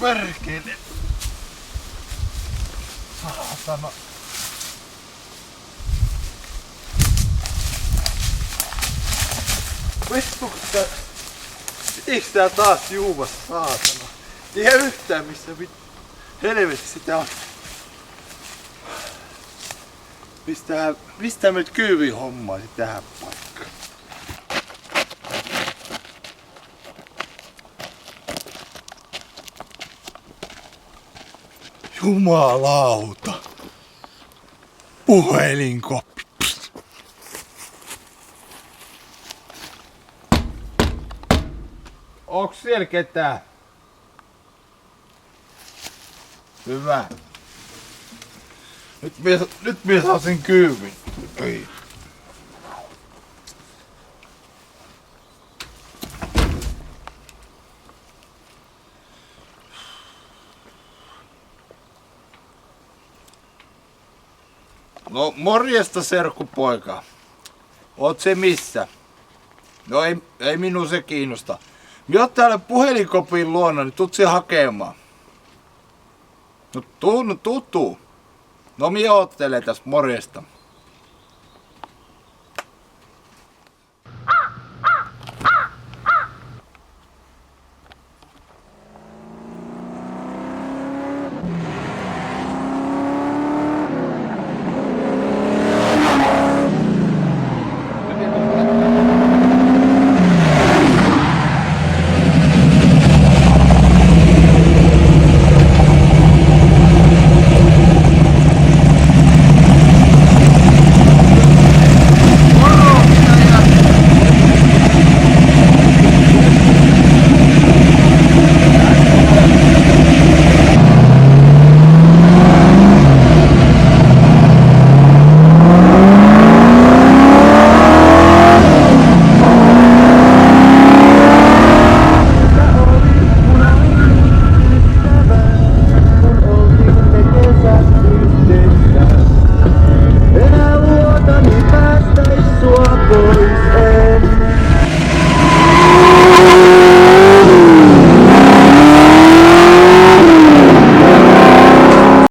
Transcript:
perkele. Saatana. Vittukka. Eiks tää taas juumas, saatana? Eihän yhtään missä helvetissä sitä on. Mistä nyt kyyvin hommaisi tähän paikkaan? Jumalauta. Puhelinkoppi. Onks siellä ketään? Hyvä. Nyt minä saan sen kyyvin. Ei. No morjesta serkkupoika. Oot se missä? No ei minun se kiinnosta. Minä oot täällä puhelinkopin luona, niin tuut se hakemaan. No tuu. No minä oottelen tästä morjesta.